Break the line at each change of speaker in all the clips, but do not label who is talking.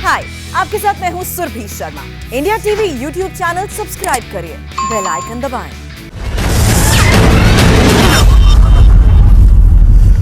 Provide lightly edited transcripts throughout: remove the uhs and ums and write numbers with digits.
हाय, आपके साथ मैं हूँ Surabhi Sharma. India TV YouTube channel subscribe करिए, बेल आइकन दबाएं।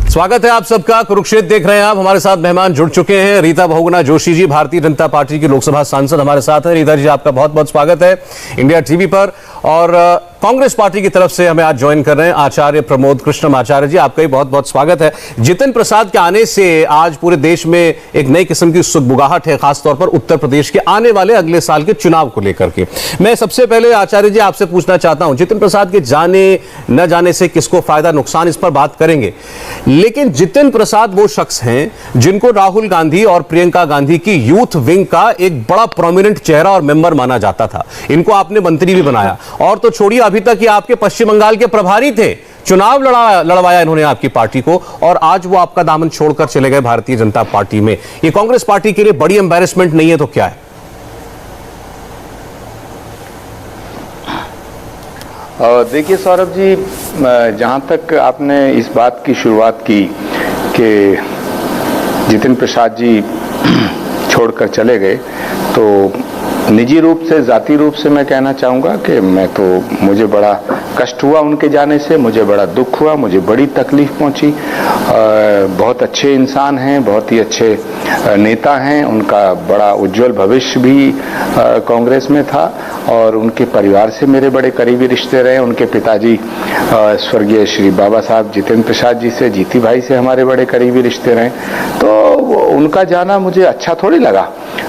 स्वागत है आप सबका। कुरुक्षेत्र देख रहे हैं आप। हमारे साथ मेहमान जुड़ चुके हैं। रीता बहुगुणा जोशी जी, भारतीय जनता पार्टी की लोकसभा सांसद हमारे साथ हैं। रीता जी, आपका बहुत बहुत स्वागत है इंडिया टीवी पर। और कांग्रेस पार्टी की तरफ से हमें आज ज्वाइन कर रहे हैं आचार्य प्रमोद कृष्णम आचार्य जी, आपका भी बहुत बहुत स्वागत है। जितिन प्रसाद के आने से आज पूरे देश में एक नई किस्म की सुगबुगाहट है, खासतौर पर उत्तर प्रदेश के आने वाले अगले साल के चुनाव को लेकर के। मैं सबसे पहले आचार्य जी आपसे पूछना चाहता हूं, जितिन प्रसाद के जाने न जाने से किसको फायदा नुकसान, इस पर बात करेंगे। लेकिन जितिन प्रसाद वो शख्स हैं जिनको राहुल गांधी और प्रियंका गांधी की यूथ विंग का एक बड़ा प्रोमिनेंट चेहरा और मेंबर माना जाता था। इनको आपने मंत्री भी बनाया, और तो छोड़िए अभी तक ये आपके पश्चिम बंगाल के प्रभारी थे। चुनाव लड़वाया इन्होंने आपकी पार्टी को, और आज वो आपका दामन छोड़कर चले गए भारतीय जनता पार्टी में। ये कांग्रेस पार्टी के लिए बड़ी एम्बैरेसमेंट नहीं है तो क्या है?
देखिए सौरभ जी, जहां तक आपने इस बात की शुरुआत की कि जितिन प्रसाद जी छोड़कर चले गए, तो निजी रूप से, जाति रूप से मैं कहना चाहूँगा कि मुझे बड़ा कष्ट हुआ उनके जाने से, मुझे बड़ा दुख हुआ, मुझे बड़ी तकलीफ पहुंची। बहुत अच्छे इंसान हैं, बहुत ही अच्छे नेता हैं, उनका बड़ा उज्जवल भविष्य भी कांग्रेस में था, और उनके परिवार से मेरे बड़े करीबी रिश्ते रहे। उनके पिताजी स्वर्गीय श्री बाबा साहब जितेंद्र प्रसाद जी से, जीती भाई से हमारे बड़े करीबी रिश्ते रहे। तो उनका जाना मुझे अच्छा थोड़ी लगा,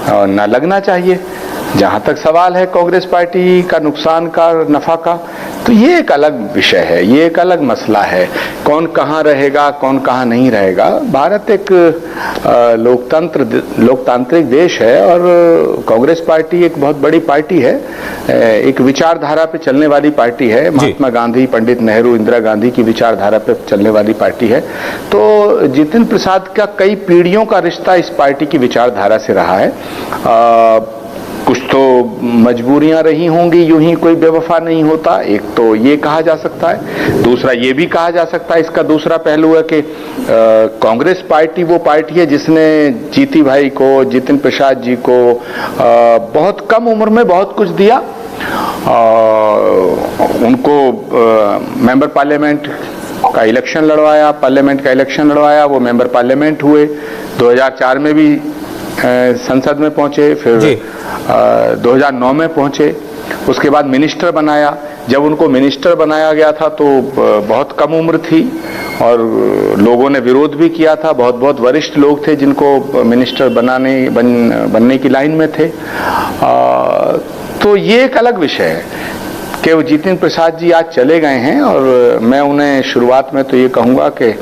ना लगना चाहिए। जहां तक सवाल है कांग्रेस पार्टी का नुकसान का, नफा का, तो ये एक अलग विषय है, ये एक अलग मसला है। कौन कहां रहेगा, कौन कहां नहीं रहेगा। भारत एक लोकतांत्रिक देश है, और कांग्रेस पार्टी एक बहुत बड़ी पार्टी है, एक विचारधारा पे चलने वाली पार्टी है। महात्मा गांधी, पंडित नेहरू, इंदिरा गांधी की विचारधारा पे चलने वाली पार्टी है। तो जितिन प्रसाद का कई पीढ़ियों का रिश्ता इस पार्टी की विचारधारा से रहा है। कुछ तो मजबूरियां रही होंगी, यूं ही कोई बेवफा नहीं होता, एक तो ये कहा जा सकता है। दूसरा ये भी कहा जा सकता है, इसका दूसरा पहलू है कि कांग्रेस पार्टी वो पार्टी है जिसने जीती भाई को, जितिन प्रसाद जी को बहुत कम उम्र में बहुत कुछ दिया। उनको मेंबर पार्लियामेंट का इलेक्शन लड़वाया, पार्लियामेंट का इलेक्शन लड़वाया, वो मेंबर पार्लियामेंट हुए। 2004 में भी संसद में पहुंचे, फिर 2009 में पहुंचे, उसके बाद मिनिस्टर बनाया। जब उनको मिनिस्टर बनाया गया था तो बहुत कम उम्र थी, और लोगों ने विरोध भी किया था। बहुत बहुत वरिष्ठ लोग थे जिनको मिनिस्टर बनने की लाइन में थे। तो ये एक अलग विषय है कि वो जितिन प्रसाद जी आज चले गए हैं, और मैं उन्हें शुरुआत में तो ये कहूँगा कि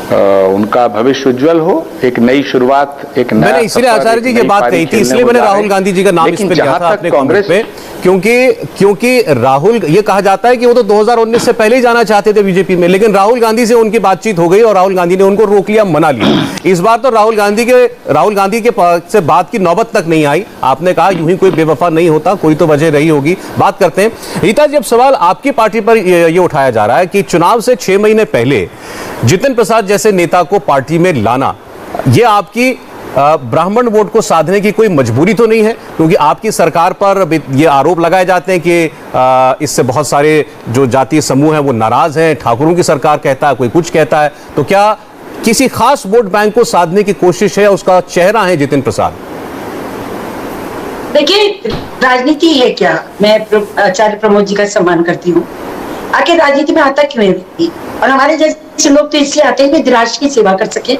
उनका भविष्य उज्जवल हो, एक नई शुरुआत, एक नया। मैंने
इसलिए आचार्य जी की बात कही थी, इसलिए मैंने राहुल गांधी जी का नाम इस पे लिया था अपने कांग्रेस पे, क्योंकि राहुल, ये कहा जाता है कि वो तो 2019 से पहले ही जाना चाहते थे बीजेपी में, लेकिन राहुल गांधी से उनकी बातचीत हो गई और राहुल गांधी ने उनको रोक लिया, मना लिया। इस बार तो राहुल गांधी के से बात की नौबत तक नहीं आई। आपने कहा यूं ही कोई बेवफा नहीं होता, कोई तो वजह रही होगी। बात करते हैं रीता जी, अब सवाल आपकी पार्टी पर ये उठाया जा रहा है कि चुनाव से 6 महीने पहले जितिन प्रसाद जैसे नेता को पार्टी में लाना, ये आपकी ब्राह्मण वोट को साधने की कोई मजबूरी तो नहीं है? क्योंकि आपकी सरकार पर ये आरोप लगाए जाते हैं कि इससे बहुत सारे जो जातीय समूह हैं वो नाराज हैं, ठाकुरों की सरकार कहता है, कोई कुछ कहता है। तो क्या किसी खास वोट बैंक को साधने की कोशिश है, उसका चेहरा है जितिन प्रसाद?
देखिए, राजनीति है क्या, मैं आचार्य प्रमोद जी का सम्मान करती हूँ। आखिर राजनीति में आता क्यों है व्यक्ति, और हमारे जैसे लोग तो इसलिए आते हैं कि राष्ट्र की सेवा कर सके।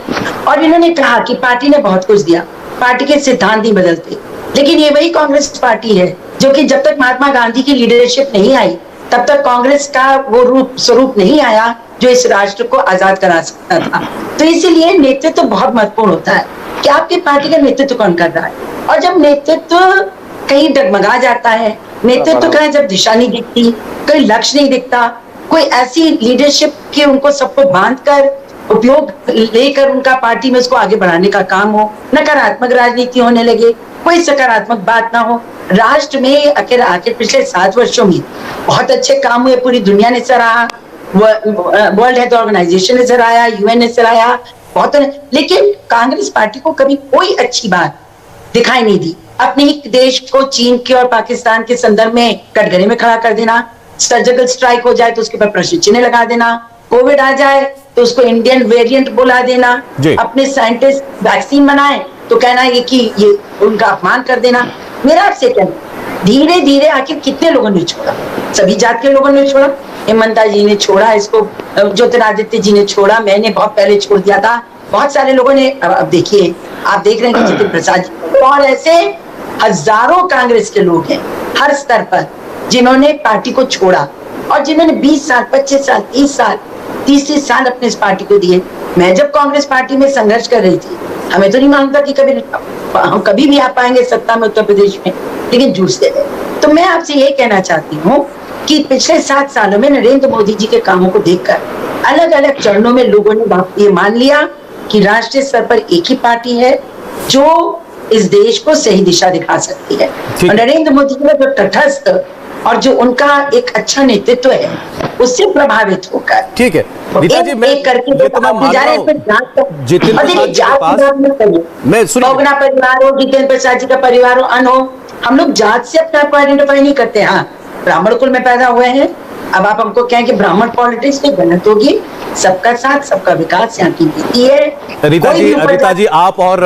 और इन्होंने कहा कि पार्टी ने बहुत कुछ दिया, पार्टी के सिद्धांत नहीं बदलते, लेकिन ये वही कांग्रेस पार्टी है जो कि जब तक महात्मा गांधी की लीडरशिप नहीं आई तब तक कांग्रेस का वो स्वरूप नहीं आया जो इस राष्ट्र को आजाद करा सकता था। तो इसीलिए नेतृत्व तो बहुत महत्वपूर्ण होता है कि आपकी पार्टी का नेतृत्व कौन कर रहा है। और जब नेतृत्व कहीं डगमगा जाता है, नेतृत्व कहीं जब दिशा नहीं दिखती, कोई लक्ष्य नहीं दिखता, कोई ऐसी लीडरशिप की उनको सबको बांध कर उपयोग लेकर उनका पार्टी में उसको आगे बढ़ाने का काम हो, नकारात्मक राजनीति होने लगे, कोई सकारात्मक बात ना हो। राष्ट्र में आखिर पिछले 7 वर्षों में बहुत अच्छे काम हुए, पूरी दुनिया ने सराहा, वर्ल्ड हेल्थ ऑर्गेनाइजेशन ने सराहा, UN ने सराहा, बहुत। लेकिन कांग्रेस पार्टी को कभी कोई अच्छी बात दिखाई नहीं दी। अपने ही देश को चीन के और पाकिस्तान के संदर्भ में कटघरे में खड़ा कर देना, सर्जिकल स्ट्राइक हो जाए तो उसके ऊपर प्रश्न चिन्ह लगा देना, कोविड आ जाए तो उसको इंडियन वेरिएंट बुला देना, अपने साइंटिस्ट वैक्सीन बनाए तो कहना है कि ये उनका अपमान कर देना। मेरा आपसे कहना, धीरे धीरे आखिर कितने लोगों ने छोड़ा? सभी जात के लोगों ने छोड़ा। हेमंता जी ने छोड़ा इसको, ज्योतिरादित्य जी ने छोड़ा, मैंने बहुत पहले छोड़ दिया था, बहुत सारे लोगों ने। अब देखिए, आप देख रहे हैं जितिन प्रसाद जी और ऐसे हजारों कांग्रेस के लोग हैं हर स्तर पर जिन्होंने पार्टी को छोड़ा और जिन्होंने 20 साल, 25 साल, 30 साल, 30 साल अपने इस पार्टी को दिए। मैं जब कांग्रेस पार्टी में संघर्ष कर रही थी, हमें तो नहीं मानता कि हम कभी भी आ पाएंगे सत्ता में उत्तर प्रदेश में, लेकिन जूझते रहे। तो मैं आपसे ये कहना चाहती हूँ कि पिछले 7 सालों में नरेंद्र मोदी जी के कामों को देखकर अलग अलग चरणों में लोगों ने ये मान लिया कि राष्ट्रीय स्तर पर एक ही पार्टी है जो इस देश को सही दिशा दिखा सकती है। और नरेंद्र मोदी जी का जो तटस्थ और जो उनका एक अच्छा नेतृत्व है उससे प्रभावित होकर,
ठीक है रीता जी, मैं ये तो मैं मान रहा हूं जितिन प्रसाद जी के पास, मैं सुनिए,
पगना परिवार हो, जितेंद्र प्रसाद जी का परिवार हो, अन हो, हम लोग जात से अपने आप को आइडेंटिफाई नहीं करते। हाँ, ब्राह्मण कुल में पैदा हुए हैं। अब आप हमको कहें कि ब्राह्मण पॉलिटिक्स में गलत होगी। सबका साथ, सबका विकास यहाँ की नीति है।
रीता जी, आप और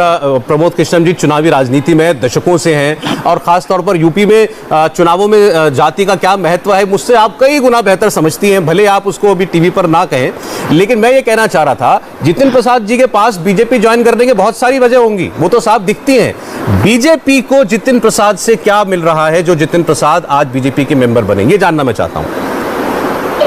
प्रमोद कृष्णन जी चुनावी राजनीति में दशकों से हैं और खासतौर पर यूपी में चुनावों में जाति का क्या महत्व है मुझसे आप कई गुना बेहतर समझती हैं। भले आप उसको अभी टीवी पर ना कहें, लेकिन मैं ये कहना चाह रहा था, जितिन प्रसाद जी के पास बीजेपी ज्वाइन करने की बहुत सारी वजह होंगी, वो तो साफ दिखती हैं। बीजेपी को जितिन प्रसाद से क्या मिल रहा है जो जितिन प्रसाद आज बीजेपी के मेंबर बने, ये जानना मैं चाहता हूँ।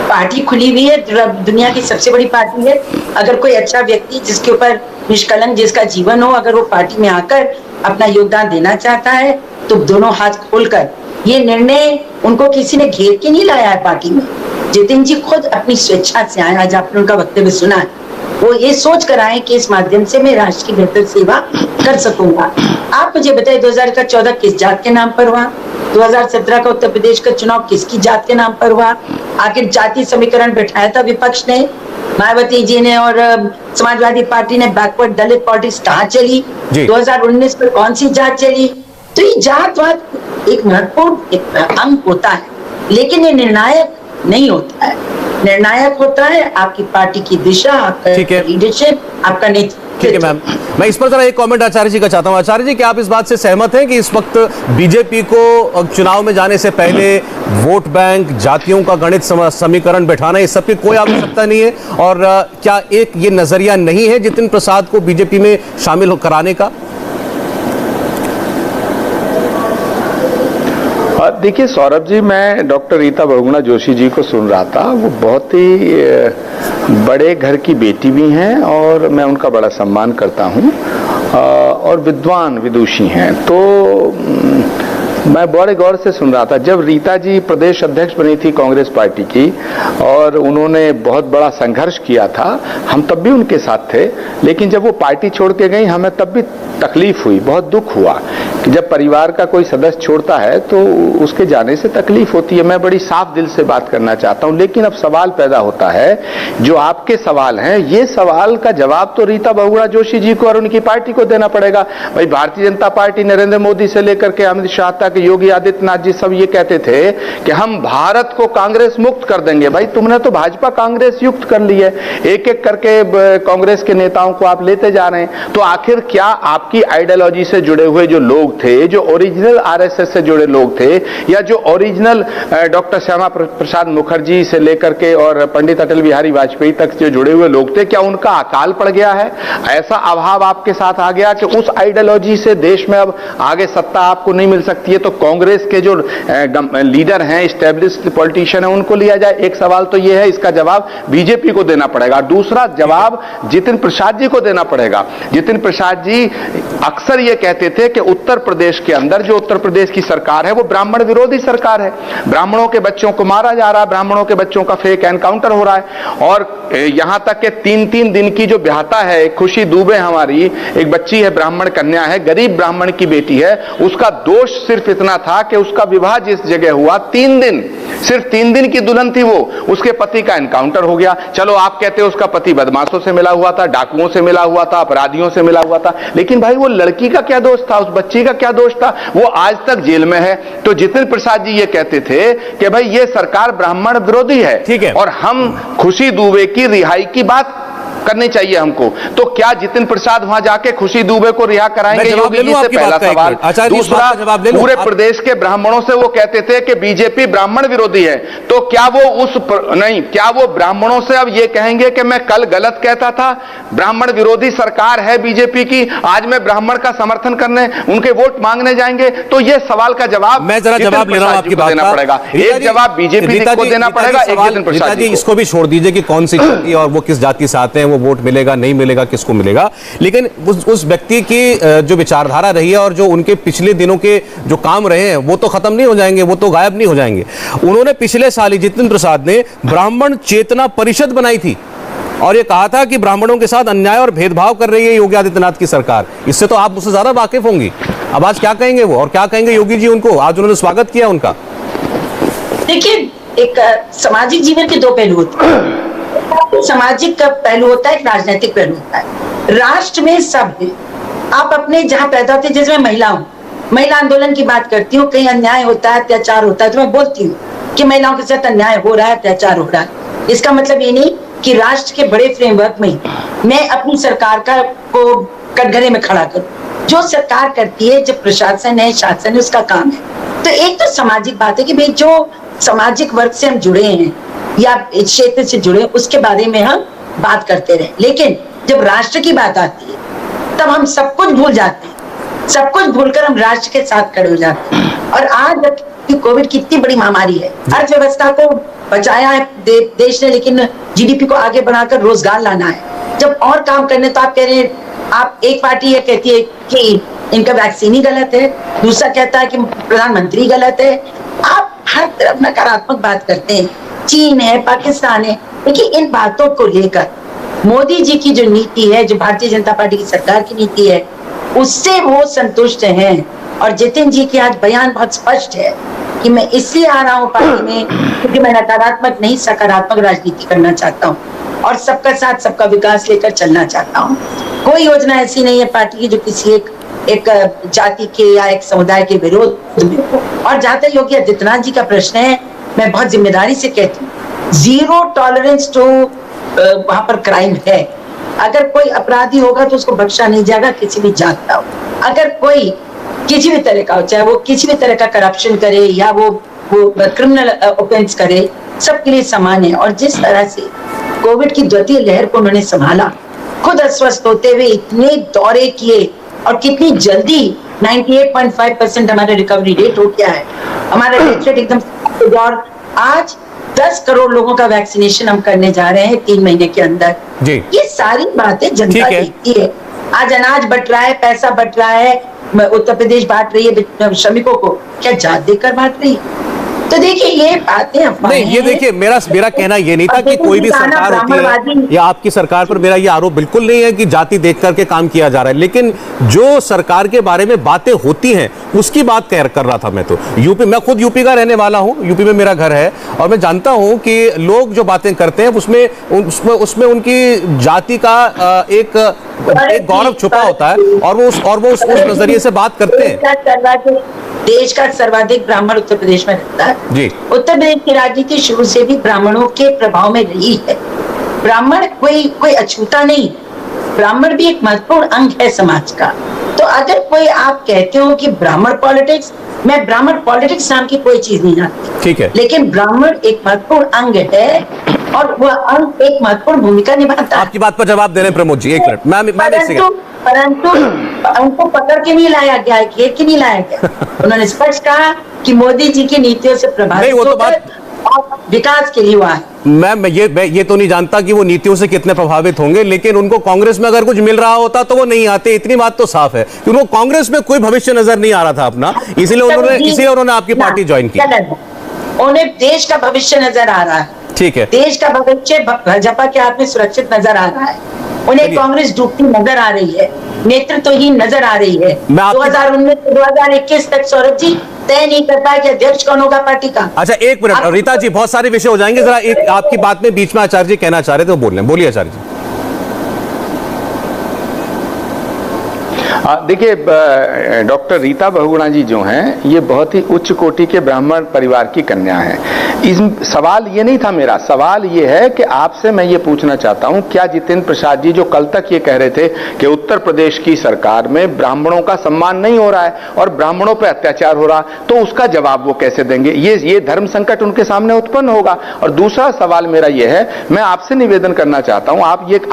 पार्टी खुली हुई है, दुनिया की सबसे बड़ी पार्टी है। अगर कोई अच्छा व्यक्ति जिसके ऊपर निष्कलंक जिसका जीवन हो, अगर वो पार्टी में आकर अपना योगदान देना चाहता है तो दोनों हाथ खोलकर, ये निर्णय उनको किसी ने घेर के नहीं लाया है पार्टी में। जितिन जी खुद अपनी स्वेच्छा से आए। आज आपने उनका वक्तव्य सुना है, वो ये सोच कर आए कि इस माध्यम से मैं राष्ट्र की बेहतर सेवा कर सकूंगा। आप मुझे बताइए 2014 किस जात के नाम पर हुआ? 2017 का उत्तर प्रदेश का चुनाव किसकी जात के नाम पर हुआ? आखिर जाति समीकरण बैठाया था विपक्ष ने, मायावती जी ने और समाजवादी पार्टी ने। बैकवर्ड दलित पॉलिटिक्स कहाँ चली? 2019 में कौन सी जात चली? तो ये जातवाद एक महत्वपूर्ण अंग होता है, लेकिन ये निर्णायक नहीं होता है। निर्णायक होता है आपकी पार्टी की दिशा, आपका लीडरशिप, आपका नेतृत्व।
ठीक है मैम, मैं इस पर जरा एक कमेंट आचार्य जी का चाहता हूं। आचार्य जी, क्या आप इस बात से सहमत हैं कि इस वक्त बीजेपी को चुनाव में जाने से पहले वोट बैंक, जातियों का गणित समीकरण बैठाना, इस सब की कोई आवश्यकता नहीं है? और क्या एक ये नजरिया नहीं है जितिन प्रसाद को बीजेपी में शामिल कराने का?
देखिए सौरभ जी, मैं डॉक्टर रीता बहुगुणा जोशी जी को सुन रहा था। वो बहुत ही बड़े घर की बेटी भी हैं और मैं उनका बड़ा सम्मान करता हूं और विद्वान विदुषी हैं। तो मैं बड़े गौर से सुन रहा था जब रीता जी प्रदेश अध्यक्ष बनी थी कांग्रेस पार्टी की और उन्होंने बहुत बड़ा संघर्ष किया था। हम तब भी उनके साथ थे, लेकिन जब वो पार्टी छोड़ के गई हमें तब भी तकलीफ हुई, बहुत दुख हुआ कि जब परिवार का कोई सदस्य छोड़ता है तो उसके जाने से तकलीफ होती है। मैं बड़ी साफ दिल से बात करना चाहता हूं, लेकिन अब सवाल पैदा होता है, जो आपके सवाल हैं, ये सवाल का जवाब तो रीता बहुगुणा जोशी जी को और उनकी पार्टी को देना पड़ेगा। भाई, भारतीय जनता पार्टी नरेंद्र मोदी से लेकर के अमित शाह तक, योगी आदित्यनाथ जी सब ये कहते थे कि हम भारत को कांग्रेस मुक्त कर देंगे। भाई, तुमने तो भाजपा कांग्रेस युक्त कर ली है। एक एक करके कांग्रेस के नेताओं को आप लेते जा रहे हैं। तो आखिर क्या आपकी आइडियोलॉजी से जुड़े हुए जो लोग थे, जो ओरिजिनल आरएसएस से जुड़े लोग थे, या जो ओरिजिनल डॉक्टर श्यामा प्रसाद मुखर्जी से लेकर के और पंडित अटल बिहारी वाजपेयी तक जो जुड़े हुए लोग थे, क्या उनका अकाल पड़ गया है? ऐसा अभाव आपके साथ आ गया कि उस आइडियोलॉजी से देश में अब आगे सत्ता आपको नहीं मिल सकती है, तो कांग्रेस के जो लीडर हैं, एस्टैब्लिश्ड पॉलिटिशियन हैं, उनको लिया जाए? एक सवाल तो यह है, इसका जवाब बीजेपी को देना पड़ेगा। दूसरा जवाब जितिन प्रसाद जी को देना पड़ेगा। जितिन प्रसाद जी अक्सर ये कहते थे कि उत्तर प्रदेश के अंदर जो उत्तर प्रदेश की सरकार है वो ब्राह्मण विरोधी सरकार है, ब्राह्मणों के बच्चों को मारा जा रहा है, ब्राह्मणों के बच्चों का फेक एनकाउंटर हो रहा है। और यहां तक कि 3-3 दिन की जो ब्याहता है, खुशी दुबे हमारी एक बच्ची है, ब्राह्मण कन्या है, गरीब ब्राह्मण की बेटी है, उसका दोष सिर्फ इतना था कि उसका विवाह जिस जगह हुआ 3 दिन, सिर्फ 3 दिन की दुल्हन थी वो, उसके पति का एनकाउंटर हो गया। चलो आप कहते हो उसका पति बदमाशों से मिला हुआ था, डाकुओं से मिला हुआ था, अपराधियों से मिला हुआ था, लेकिन भाई वो लड़की का क्या दोष था, उस बच्ची का क्या दोष था? वो आज तक जेल में है। तो जितेंद्र प्रसाद जी ये कहते थे कि भाई ये सरकार ब्राह्मण विरोधी है,
ठीक है,
और हम खुशी दुबे की रिहाई की बात करनी चाहिए हमको। तो क्या जितेंद्र प्रसाद वहां जाके खुशी दुबे को रिहा कराएंगे? योगी जी से पहला सवाल। दूसरा, पूरे प्रदेश के ब्राह्मणों से वो कहते थे कि बीजेपी ब्राह्मण विरोधी है, तो क्या वो क्या वो ब्राह्मणों से अब ये कहेंगे कि मैं कल गलत कहता था, ब्राह्मण विरोधी सरकार है बीजेपी की, आज मैं ब्राह्मण का समर्थन करने उनके वोट मांगने जाएंगे? तो ये सवाल का जवाब
मैं जरा जवाब ले रहा हूं आपकी बात
देना पड़ेगा। एक जवाब बीजेपी को देना पड़ेगा, एक जितेंद्र प्रसाद जी।
इसको भी छोड़ दीजिए कि कौन सी जाति और वो किस जाति से आते हैं, वो वोट मिलेगा नहीं मिलेगा, किसको मिलेगा, लेकिन उस व्यक्ति की जो विचारधारा रही है और जो उनके पिछले दिनों के जो काम रहे हैं वो तो खत्म नहीं हो जाएंगे, वो तो गायब नहीं हो जाएंगे। उन्होंने पिछले साल ही जितेंद्र प्रसाद ने ब्राह्मण चेतना परिषद बनाई थी और ये कहा था कि ब्राह्मणों के साथ अन्याय और भेदभाव कर रही है योगी आदित्यनाथ की सरकार। इससे तो आप मुझसे ज्यादा वाकिफ होंगी। अब आज क्या कहेंगे वो और क्या कहेंगे योगी जी उनको? आज उन्होंने स्वागत किया उनका।
देखिए, एक सामाजिक जीवन के 2 पहलू होते हैं। सामाजिक का पहलू होता है, एक राजनीतिक पहलू होता है। राष्ट्र में सब है, आप अपने जहां पैदा होते हैं, जैसे मैं महिला हूँ, महिला आंदोलन की बात करती हूँ, कहीं अन्याय होता है, अत्याचार होता है, तो मैं बोलती हूँ कि महिलाओं के साथ अन्याय हो रहा है, अत्याचार हो रहा है। इसका मतलब ये नहीं कि राष्ट्र के बड़े फ्रेमवर्क में मैं अपनी सरकार को कटघरे में खड़ा करूं। जो सरकार करती है, जो प्रशासन है, शासन है, उसका काम है। तो एक तो सामाजिक बात है कि भाई जो सामाजिक वर्ग से हम जुड़े हैं या इस क्षेत्र से जुड़े, उसके बारे में हम बात करते रहे। लेकिन जब राष्ट्र की बात आती है तब हम सब कुछ भूल जाते हैं, सब कुछ भूलकर हम राष्ट्र के साथ खड़े हो जाते हैं। और आज जब कोविड की इतनी बड़ी महामारी है, अर्थव्यवस्था को बचाया है देश ने, लेकिन जीडीपी को आगे बढ़ाकर रोजगार लाना है। जब और काम करने, तो आप कह रहे हैं, आप एक पार्टी ये कहती है कि इनका वैक्सीन ही गलत है, दूसरा कहता है कि प्रधानमंत्री गलत है। आप हर तरफ नकारात्मक बात करते हैं, चीन है, पाकिस्तान है। देखिए, इन बातों को लेकर मोदी जी की जो नीति है, जो भारतीय जनता पार्टी की सरकार की नीति है, उससे वो संतुष्ट हैं। और जितेंद्र जी की आज बयान बहुत स्पष्ट है कि मैं इसलिए आ रहा हूँ पार्टी में क्योंकि मैं नकारात्मक नहीं, सकारात्मक राजनीति करना चाहता हूँ और सबका साथ सबका विकास लेकर चलना चाहता हूँ। कोई योजना ऐसी नहीं है पार्टी की जो किसी एक जाति के या एक समुदाय के विरोध में। और जहां तक योगी आदित्यनाथ जी का प्रश्न है, मैं बहुत जिम्मेदारी से कहती हूँ, 0 टॉलरेंस टू वहां पर क्राइम है। अगर कोई अपराधी होगा तो उसको बख्शा नहीं जाएगा, किसी भी जात का हो। अगर कोई किसी भी तरह का हो, चाहे वो किसी भी तरह का करप्शन करे या वो क्रिमिनल ऑफेंस करे, सबके लिए समान है। और जिस तरह से कोविड की द्वितीय लहर को उन्होंने संभाला, खुद अस्वस्थ होते हुए इतने दौरे किए और कितनी जल्दी 98.5% हमारा रिकवरी रेट हो गया है, हमारा डेथ रेट एकदम। और आज 10 करोड़ लोगों का वैक्सीनेशन हम करने जा रहे हैं 3 महीने के अंदर। ये सारी बातें जनता देखती है। आज अनाज बंट रहा है, पैसा बंट रहा है, उत्तर प्रदेश बांट रही है श्रमिकों को, क्या जात देकर बांट रही है? तो देखिए, ये बातें
नहीं, ये देखिए, मेरा कहना ये नहीं था कि कोई भी सरकार होती है या आपकी सरकार पर मेरा ये आरोप बिल्कुल नहीं है कि जाति देख करके काम किया जा रहा है, लेकिन जो सरकार के बारे में बातें होती हैं उसकी बात कर रहा था मैं। तो यूपी, मैं खुद यूपी का रहने वाला हूं, यूपी में मेरा घर है और मैं जानता हूं कि लोग जो बातें करते हैं उसमें उनकी जाति का एक गौरव छुपा होता है और वो उस नजरिए से बात करते हैं।
देश का सर्वाधिक ब्राह्मण उत्तर प्रदेश में रहता है जी। उत्तर प्रदेश की राजनीति शुरू से भी ब्राह्मणों के प्रभाव में रही है। ब्राह्मण कोई अछूता नहीं, ब्राह्मण भी एक महत्वपूर्ण अंग है समाज का। तो अगर कोई आप कहते हो कि ब्राह्मण पॉलिटिक्स, मैं ब्राह्मण पॉलिटिक्स नाम की कोई चीज नहीं जानती, ठीक है, लेकिन ब्राह्मण एक महत्वपूर्ण अंग है और वह अंग एक महत्वपूर्ण भूमिका निभाता है।
आपकी बात पर जवाब दे रहे हैं प्रमोद जी, एक मिनट।
परंतु उनको पकड़ के नहीं लाया गया है, घेर के नहीं लाया गया। उन्होंने स्पष्ट कहा कि मोदी जी की नीतियों से प्रभावित होकर और विकास के लिए हुआ है।
मैं ये तो नहीं जानता कि वो नीतियों से कितने प्रभावित होंगे, लेकिन उनको कांग्रेस में अगर कुछ मिल रहा होता तो वो नहीं आते, इतनी बात तो साफ है कि उनको कांग्रेस में कोई भविष्य नजर नहीं आ रहा था अपना, इसीलिए उन्होंने आपकी पार्टी ज्वाइन की।
उन्हें देश का भविष्य नजर आ रहा है, ठीक है, देश का भविष्य भाजपा के हाथ में सुरक्षित नजर आ रहा है। उन्हें कांग्रेस डूबती नजर आ रही है, नेतृत्व ही नजर आ रही है। 2019 से 2021 तक सौरभ जी तय नहीं कर पाए कि अध्यक्ष कौन होगा पार्टी का।
अच्छा एक मिनट रीता जी, बहुत सारे विषय हो जाएंगे, जरा एक आपकी बात में बीच में आचार्य जी कहना चाह रहे थे, वो बोल रहे हैं, बोलिए आचार्य जी।
देखिए, डॉक्टर रीता बहुगुणा जी जो हैं, ये बहुत ही उच्च कोटि के ब्राह्मण परिवार की कन्या हैं। इस सवाल ये नहीं था मेरा, सवाल ये है कि आपसे मैं ये पूछना चाहता हूं, क्या जितेंद्र प्रसाद जी जो कल तक ये कह रहे थे कि उत्तर प्रदेश की सरकार में ब्राह्मणों का सम्मान नहीं हो रहा है और ब्राह्मणों पर अत्याचार हो रहा, तो उसका जवाब वो कैसे देंगे? ये धर्म संकट उनके सामने उत्पन्न होगा। और दूसरा सवाल मेरा ये है, मैं आपसे निवेदन करना चाहता हूं,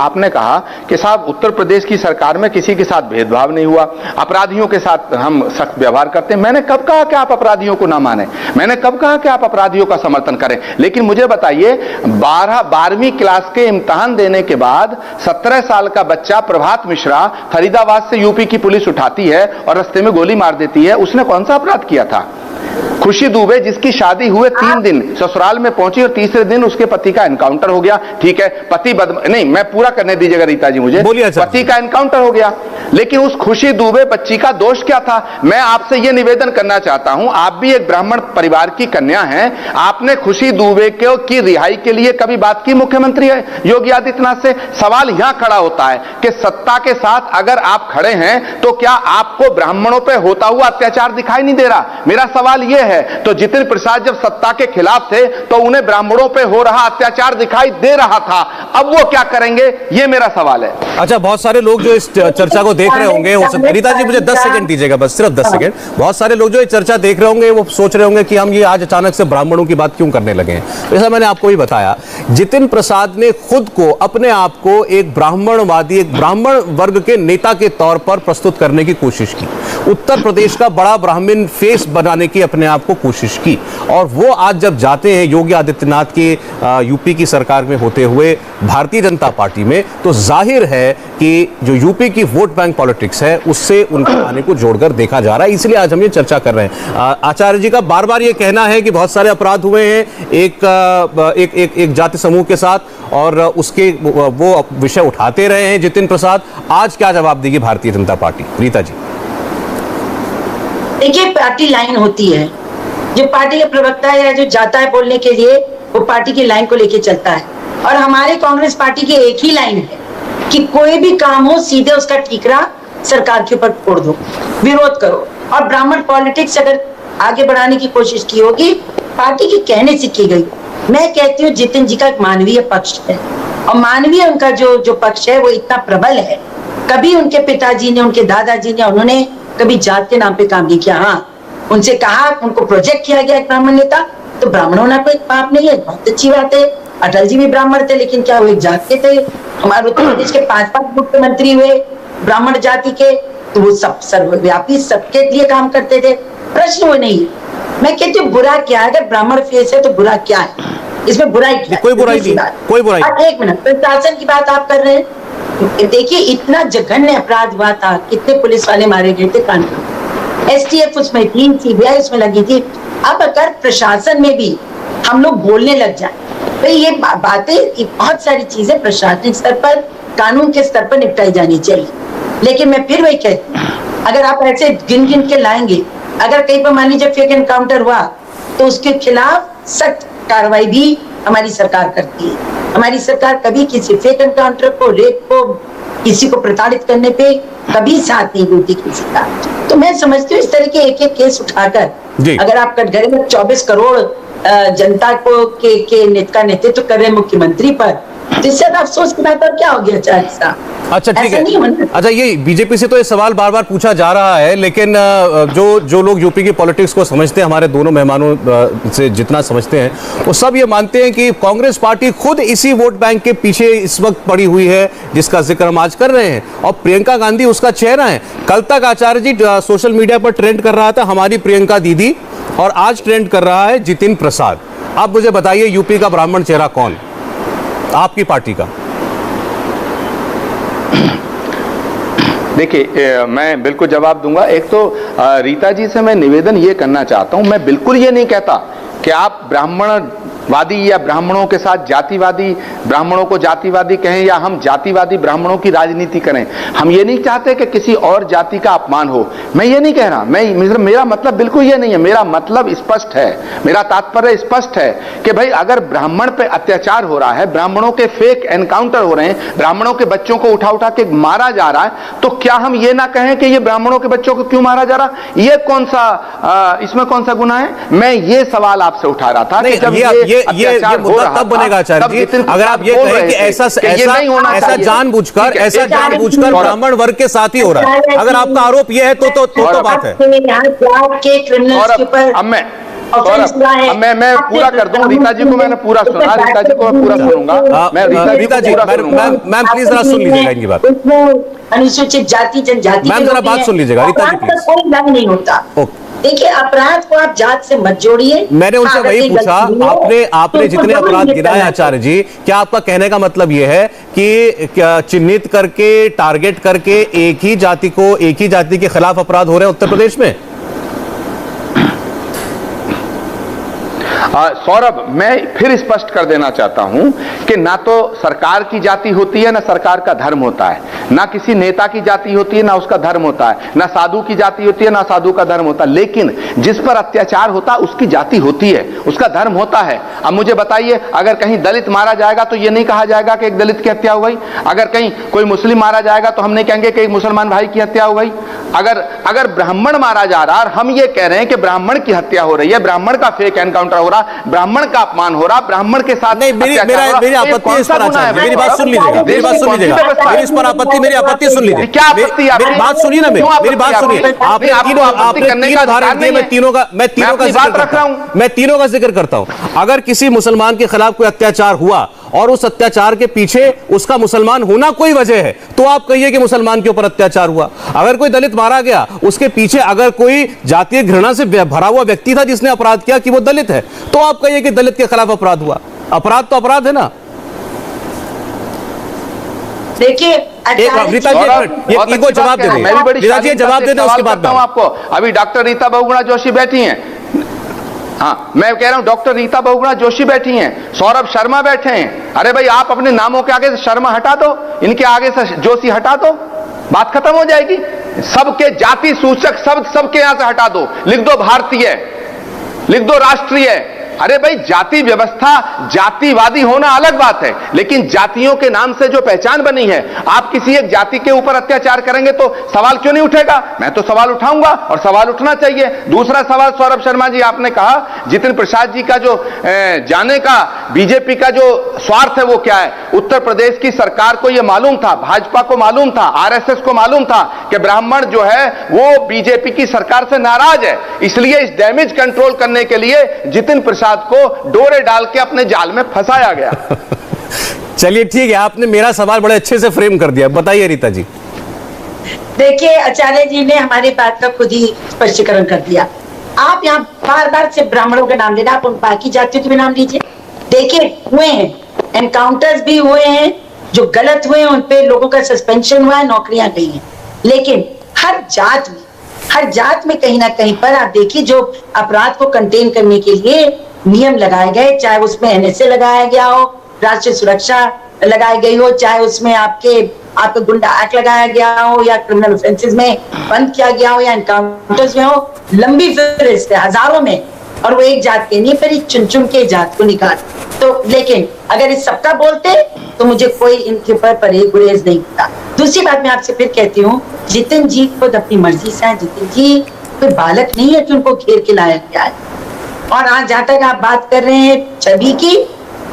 आपने कहा कि साहब उत्तर प्रदेश की सरकार में किसी के साथ भेदभाव नहीं हुआ, अपराधियों के साथ हम सख्त व्यवहार करते हैं। मैंने कब कहा कि आप अपराधियों को ना माने? मैंने कब कहा कि आप अपराधियों का समर्थन करें? लेकिन मुझे बताइए, 12वीं क्लास के इम्तिहान देने के बाद 17 साल का बच्चा प्रभात मिश्रा फरीदाबाद से यूपी की पुलिस उठाती है और रास्ते में गोली मार देती है, उसने कौन सा अपराध किया था? खुशी दुबे जिसकी शादी हुए 3 दिन ससुराल में पहुंची और तीसरे दिन उसके पति का एनकाउंटर हो गया। ठीक है, पति नहीं, मैं पूरा करने दीजिएगा रीता जी मुझे। पति का एनकाउंटर हो गया, लेकिन उस खुशी दुबे बच्ची का दोष क्या था? मैं आपसे यह निवेदन करना चाहता हूं, आप भी एक ब्राह्मण परिवार की कन्या हैं, आपने खुशी दुबे की रिहाई के लिए कभी बात की मुख्यमंत्री योगी आदित्यनाथ से? सवाल यहां खड़ा होता है कि सत्ता के साथ अगर आप खड़े हैं तो क्या आपको ब्राह्मणों पर होता हुआ अत्याचार दिखाई नहीं दे रहा? मेरा सवाल यह है। तो जितेंद्र प्रसाद जब सत्ता के खिलाफ थे तो उन्हें ब्राह्मणों पे हो रहा अत्याचार दिखाई दे रहा था, अब वो क्या करेंगे? ये मेरा सवाल है।
अच्छा, बहुत सारे लोग जो इस चर्चा को देख रहे होंगे, रीता जी मुझे 10 सेकंड दीजिएगा, बस सिर्फ 10 सेकंड। बहुत सारे लोग जो ये चर्चा देख रहे होंगे वो सोच रहे होंगे कि हम ये आज अचानक से ब्राह्मणों की बात क्यों करने लगे हैं। जैसा मैंने आपको भी बताया, जितेंद्र प्रसाद ने खुद को, अपने आप को एक ब्राह्मणवादी, एक ब्राह्मण वर्ग के नेता के तौर पर प्रस्तुत करने की कोशिश की, उत्तर प्रदेश का बड़ा ब्राह्मण फेस बनाने की अपने आप को कोशिश की, और वो आज जब जाते हैं योगी आदित्यनाथ के यूपी की सरकार में होते हुए भारतीय जनता पार्टी में, तो जाहिर है कि जो यूपी की वोट बैंक पॉलिटिक्स है उससे उनके आने को जोड़कर देखा जा रहा है। इसलिए आज हम ये चर्चा कर रहे हैं। आचार्य जी का बार बार ये कहना है कि बहुत सारे अपराध हुए हैं एक जाति समूह के साथ, और उसके वो विषय उठाते रहे हैं जितेंद्र प्रसाद। आज क्या जवाब देगी भारतीय जनता पार्टी? रीता जी,
देखिए, पार्टी लाइन होती है, जो पार्टी का प्रवक्ता है या जो जाता है बोलने के लिए, वो पार्टी की लाइन को लेके चलता है। और हमारे कांग्रेस पार्टी की एक ही लाइन है कि कोई भी काम हो सीधे उसका ठीकरा सरकार के ऊपर फोड़ दो, विरोध करो। और ब्राह्मण पॉलिटिक्स अगर आगे बढ़ाने की कोशिश की होगी, पार्टी के कहने से की गई। मैं कहती हूँ जितेंद्र जी का एक मानवीय पक्ष है, और मानवीय उनका जो पक्ष है वो इतना प्रबल है। कभी उनके पिताजी ने, उनके दादाजी ने, उन्होंने कभी जात के नाम पे काम नहीं किया। हाँ, उनसे कहा, उनको प्रोजेक्ट किया गया एक ब्राह्मण नेता, तो ब्राह्मण होना कोई पाप नहीं है, बहुत अच्छी बात है। अटल जी भी ब्राह्मण थे, लेकिन क्या वो एक जात के थे? हमारे उत्तर प्रदेश के 5 मुख्यमंत्री हुए ब्राह्मण जाति के, तो वो सब सर्वव्यापी सबके लिए काम करते थे, प्रश्न वो नहीं। मैं कहती हूँ बुरा क्या है? अगर ब्राह्मण फेस है तो बुरा क्या है? इसमें बुराई क्या है?
कोई बुराई नहीं, कोई बुराई।
एक मिनट, प्रशासन की बात आप कर रहे हैं, देखिए इतना जघन्य अपराध हुआ था, कितने पुलिस वाले मारे गए थे कानपुर, एसटीएफ उसमें थी, सीबीआई उसमें लगी थी। अब अगर प्रशासन में भी हम लोग बोलने लग जाए, भाई ये बातें, बहुत सारी चीजें प्रशासनिक स्तर पर, कानून के स्तर पर निपटाई जानी चाहिए। लेकिन मैं फिर वही कहती हूँ, अगर आप ऐसे गिन गिन के लाएंगे, अगर कहीं पर मान लीजिए फेक एनकाउंटर हुआ तो उसके खिलाफ सख्त कार्रवाई भी हमारी सरकार करती है। हमारी सरकार कभी किसी फेक एनकाउंटर को, रेप को, किसी को प्रताड़ित करने पे कभी साथ नहीं देती किसी का। तो मैं समझती हूँ इस तरह के एक एक केस उठाकर अगर आप कटघरे में 24 करोड़ जनता को का नेतृत्व कर रहे मुख्यमंत्री पर, तो इससे अफसोस की बात और क्या हो गया?
अच्छा ठीक है। अच्छा, ये बीजेपी से तो ये सवाल बार बार पूछा जा रहा है, लेकिन जो लोग यूपी की पॉलिटिक्स को समझते हैं, हमारे दोनों मेहमानों से जितना समझते हैं, वो सब ये मानते हैं कि कांग्रेस पार्टी खुद इसी वोट बैंक के पीछे इस वक्त पड़ी हुई है जिसका जिक्र हम आज कर रहे हैं, और प्रियंका गांधी उसका चेहरा है। कल तक आचार्य जी सोशल मीडिया पर ट्रेंड कर रहा था हमारी प्रियंका दीदी, और आज ट्रेंड कर रहा है जितेंद्र प्रसाद। आप मुझे बताइए, यूपी का ब्राह्मण चेहरा कौन आपकी पार्टी का?
देखिए, मैं बिल्कुल जवाब दूंगा। एक तो रीता जी से मैं निवेदन ये करना चाहता हूं, मैं बिल्कुल ये नहीं कहता कि आप ब्राह्मण जातिवादी या ब्राह्मणों के साथ जातिवादी, ब्राह्मणों को जातिवादी कहें या हम जातिवादी ब्राह्मणों की राजनीति करें, हम ये नहीं चाहते कि किसी और जाति का अपमान हो। मैं ये नहीं कह रहा, मेरा मतलब बिल्कुल ये नहीं है। मेरा मतलब स्पष्ट है, मेरा तात्पर्य स्पष्ट है कि भाई अगर ब्राह्मण पे अत्याचार हो रहा है, ब्राह्मणों के फेक एनकाउंटर हो रहे हैं, ब्राह्मणों के बच्चों को उठा उठा के मारा जा रहा है, तो क्या हम ये ना कहें कि ये ब्राह्मणों के बच्चों को क्यों मारा जा रहा? ये कौन सा इसमें कौन सा गुनाह है? मैं ये सवाल आपसे उठा रहा था कि जब
ये मुद्दा तब बनेगा आचार्य जी अगर आप ये कहें कि ऐसा जानबूझकर ब्राह्मण वर्ग के साथ ही हो रहा है। अगर आपका आरोप ये है तो बात है।
अब मैं पूरा कर दूं। रीता जी को मैंने पूरा सुना, रीता जी को मैं पूरा सुनूंगा। मैं
रीता जी, मैम प्लीज जरा सुन लीजिएगा इनकी बात।
अनुसूचित जाति जनजाति
मैम जरा बात सुन लीजिएगा रीता जी प्लीज।
कोई रंग नहीं होता। देखिए, अपराध को आप जात से मत जोड़िए।
मैंने उनसे वही पूछा, आपने जितने अपराध गिनाए आचार्य जी, क्या आपका कहने का मतलब यह है कि चिन्हित करके, टारगेट करके एक ही जाति के खिलाफ अपराध हो रहे हैं उत्तर प्रदेश में?
सौरभ, मैं फिर स्पष्ट कर देना चाहता हूं कि ना तो सरकार की जाति होती है, ना सरकार का धर्म होता है, ना किसी नेता की जाति होती है, ना उसका धर्म होता है, ना साधु की जाति होती है, ना साधु का धर्म होता है। लेकिन जिस पर अत्याचार होता है उसकी जाति होती है, उसका धर्म होता है। अब मुझे बताइए, अगर कहीं दलित मारा जाएगा तो यह नहीं कहा जाएगा कि एक दलित की हत्या हो गई। अगर कहीं कोई मुस्लिम मारा जाएगा तो हम नहीं कहेंगे कि एक मुसलमान भाई की हत्या हो गई। अगर ब्राह्मण मारा जा रहा है, हम ये कह रहे हैं कि ब्राह्मण की हत्या हो रही है, ब्राह्मण का फेक एनकाउंटर हो रहा, ब्राह्मण का अपमान हो रहा, ब्राह्मण के साथ
नहीं। मेरी आपत्ति इस पर आचार्य, मेरी बात सुन लीजिएगा, मेरी बात सुन लीजिएगा, मेरी इस पर आपत्ति, मेरी आपत्ति सुन लीजिए।
क्या आपत्ति?
मेरी बात सुनिए ना, मेरी बात सुनिए। आपने तीन उदाहरण दिए, मैं तीनों का जिक्र करता हूं। अगर किसी मुसलमान के खिलाफ कोई अत्याचार हुआ और उस अत्याचार के पीछे उसका मुसलमान होना कोई वजह है, तो आप कहिए कि मुसलमान के ऊपर अत्याचार हुआ। अगर कोई दलित मारा गया, उसके पीछे अगर कोई जातीय घृणा से भरा हुआ व्यक्ति था जिसने अपराध किया कि वो दलित है, तो आप कहिए कि दलित के खिलाफ अपराध हुआ। अपराध तो अपराध है ना।
देखिए
रीता जी, इनको जवाब दे दें।
मैं भी बड़ी
रीता जी जवाब दे दें, उसके बाद
आपको। अभी डॉक्टर रीता बहुगुणा जोशी बैठी हैं। हाँ, मैं कह रहा हूं डॉक्टर रीता बहुगुणा जोशी बैठी हैं, सौरभ शर्मा बैठे हैं। अरे भाई, आप अपने नामों के आगे से शर्मा हटा दो, इनके आगे से जोशी हटा दो, बात खत्म हो जाएगी। सबके जाति सूचक सबके यहां से हटा दो, लिख दो भारतीय, लिख दो राष्ट्रीय। अरे भाई, जाति व्यवस्था, जातिवादी होना अलग बात है, लेकिन जातियों के नाम से जो पहचान बनी है, आप किसी एक जाति के ऊपर अत्याचार करेंगे तो सवाल क्यों नहीं उठेगा? मैं तो सवाल उठाऊंगा और सवाल उठना चाहिए। दूसरा सवाल, सौरभ शर्मा जी, आपने कहा जितिन प्रसाद जी का जो जाने का बीजेपी का जो स्वार्थ है वो क्या है? उत्तर प्रदेश की सरकार को यह मालूम था, भाजपा को मालूम था, आरएसएस को मालूम था कि ब्राह्मण जो है वो बीजेपी की सरकार से नाराज है, इसलिए इस डैमेज कंट्रोल करने के लिए जितिन प्रसाद को डोरे डाल के अपने जाल में फंसाया गया।
चलिए ठीक है, आपने मेरा सवाल बड़े अच्छे से फ्रेम कर दिया। बताइए रीता जी।
देखिए, आचार्य जी ने हमारी बात का खुद ही स्पष्टीकरण कर दिया। आप यहाँ बार बार से ब्राह्मणों का नाम लेना, आप उन बाकी जातियों के भी नाम लीजिए। देखिए, हुए हैं एनकाउंटर्स भी हुए हैं, जो गलत हुए हैं उन पे लोगों का सस्पेंशन हुआ है, नौकरियां गई हैं। लेकिन हर जात में कहीं ना कहीं पर आप देखिए, जो अपराध को कंटेन करने के लिए नियम लगाए गए, चाहे उसमें एनएसए लगाया गया हो, राष्ट्रीय सुरक्षा लगाई गई हो, चाहे उसमें आपके गुंडा एक्ट लगाया गया हो, या क्रिमिनल ऑफेंसेस में बंद किया गया हो, या एनकाउंटर्स में हो, लंबी फहरिस्त है, हजारों में, और वो एक जात के नहीं, फिर चुन चुन के जात को निकाल। तो लेकिन अगर इस सबका बोलते तो मुझे कोई इनके ऊपर परहेज गुरेज नहीं होता। दूसरी बात मैं आपसे फिर कहती हूँ, जितिन जी खुद अपनी मर्जी से हैं। जितिन जी कोई बालक नहीं है कि उनको घेर के लाया गया है। और आज जहां तक आप बात कर रहे हैं छवि की,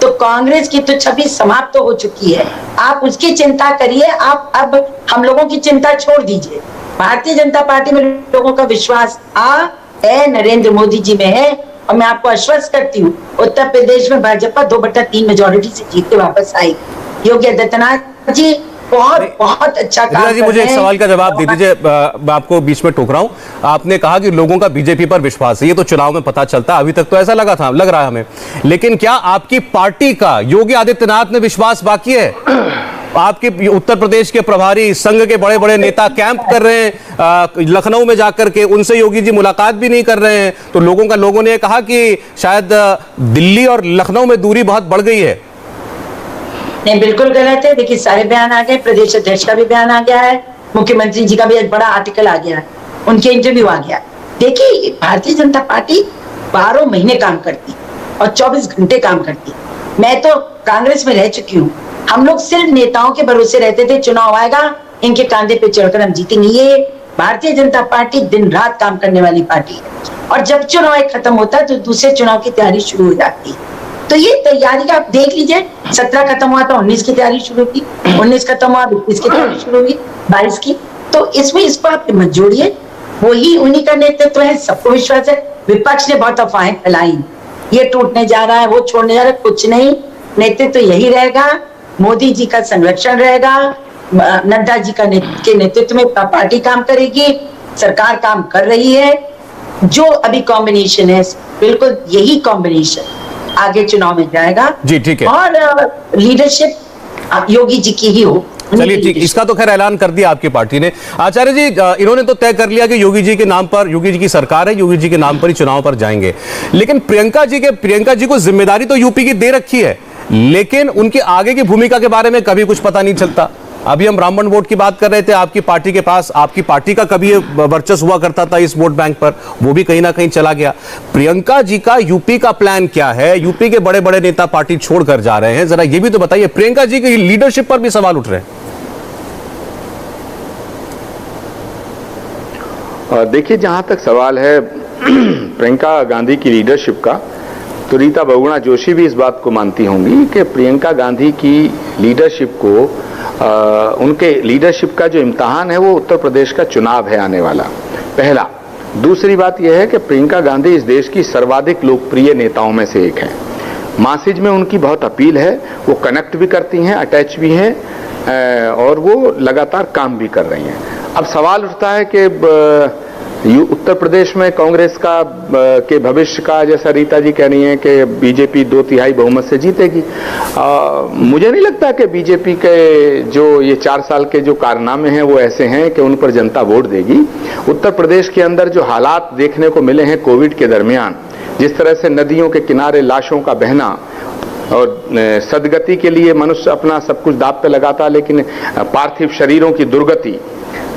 तो कांग्रेस की तो छवि समाप्त तो हो चुकी है, आप उसकी चिंता करिए। आप अब हम लोगों की चिंता छोड़ दीजिए। भारतीय जनता पार्टी में लोगों का विश्वास नरेंद्र मोदी जी में है, और मैं आपको आश्वस्त करती हूँ, उत्तर प्रदेश में भाजपा 2/3 मेजोरिटी से जीत के वापस आएगी। योगी आदित्यनाथ जी बहुत अच्छा काम
जी, मुझे एक सवाल का जवाब दे दीजिए, मैं आपको बीच में टोक रहा हूं। आपने कहा कि लोगों का बीजेपी पर विश्वास है, ये तो चुनाव में पता चलता है, अभी तक तो ऐसा लग रहा है हमें। लेकिन क्या आपकी पार्टी का योगी आदित्यनाथ में विश्वास बाकी है? आपके उत्तर प्रदेश के प्रभारी संघ के बड़े बड़े नेता कैंप कर रहे हैं लखनऊ में जाकर के, उनसे योगी जी मुलाकात भी नहीं कर रहे हैं। तो लोगों ने कहा कि शायद दिल्ली और लखनऊ में दूरी बहुत बढ़ गई है।
नहीं, बिल्कुल गलत है। देखिए, सारे बयान आ गए, प्रदेश अध्यक्ष का भी बयान आ गया है, मुख्यमंत्री जी का भी एक बड़ा आर्टिकल आ गया है, उनके इंटरव्यू आ गया। देखिए, भारतीय जनता पार्टी 12 महीने काम करती और 24 घंटे काम करती। मैं तो कांग्रेस में रह चुकी हूँ। हम लोग सिर्फ नेताओं के भरोसे रहते थे, चुनाव आएगा इनके कांधे पे चढ़कर हम जीतेंगे। ये भारतीय जनता पार्टी दिन रात काम करने वाली पार्टी है, और जब चुनाव एक खत्म होता है तो दूसरे चुनाव की तैयारी शुरू हो जाती है। तो ये तैयारी का आप देख लीजिए, 17 खत्म हुआ तो 19 की तैयारी शुरू की, 19 खत्म हुआ 21 की तैयारी शुरू हुई, 22 की। तो इसमें इसको आप मत जोड़िए, वही उन्हीं का नेतृत्व है, सबको विश्वास है। विपक्ष ने बहुत अफवाहें फैलाई, ये टूटने जा रहा है, वो छोड़ने जा रहा है, कुछ नहीं। नेतृत्व तो यही रहेगा, मोदी जी का संरक्षण रहेगा, नड्डा जी के नेतृत्व में पार्टी काम करेगी, सरकार काम कर रही है। जो अभी कॉम्बिनेशन है, बिल्कुल यही कॉम्बिनेशन आगे चुनाव में जाएगा।
जी ठीक है।
और लीडरशिप योगी जी की ही हो।
चलिए ठीक, इसका तो खैर ऐलान कर दिया आपकी पार्टी ने। आचार्य जी, इन्होंने तो तय कर लिया कि योगी जी के नाम पर, योगी जी की सरकार है, योगी जी के नाम पर ही चुनाव पर जाएंगे। लेकिन प्रियंका जी को जिम्मेदारी तो यूपी की दे रखी है, लेकिन उनकी आगे की भूमिका के बारे में कभी कुछ पता नहीं चलता। अभी हम ब्राह्मण वोट की बात कर रहे थे, आपकी पार्टी के पास, आपकी पार्टी का कभी वर्चस्व हुआ करता था इस वोट बैंक पर, वो भी कहीं ना कहीं चला गया। प्रियंका जी का यूपी का प्लान क्या है? यूपी के बड़े बड़े नेता पार्टी छोड़कर जा रहे हैं, जरा ये भी तो बताइए। प्रियंका जी की लीडरशिप पर भी सवाल उठ रहे हैं।
देखिए, जहां तक सवाल है प्रियंका गांधी की लीडरशिप का, तो रीता बहुगुणा जोशी भी इस बात को मानती होंगी कि प्रियंका गांधी की लीडरशिप को, उनके लीडरशिप का जो इम्तिहान है वो उत्तर प्रदेश का चुनाव है आने वाला, पहला। दूसरी बात यह है कि प्रियंका गांधी इस देश की सर्वाधिक लोकप्रिय नेताओं में से एक है। मैसेज में उनकी बहुत अपील है, वो कनेक्ट भी करती हैं, अटैच भी हैं, और वो लगातार काम भी कर रही हैं। अब सवाल उठता है कि उत्तर प्रदेश में कांग्रेस का के भविष्य का, जैसा रीता जी कह रही हैं कि बीजेपी 2/3 बहुमत से जीतेगी। मुझे नहीं लगता कि बीजेपी के जो ये 4 साल के जो कारनामे हैं वो ऐसे हैं कि उन पर जनता वोट देगी। उत्तर प्रदेश के अंदर जो हालात देखने को मिले हैं कोविड के दरमियान, जिस तरह से नदियों के किनारे लाशों का बहना, और सदगति के लिए मनुष्य अपना सब कुछ दांव पे लगाता, लेकिन पार्थिव शरीरों की दुर्गति,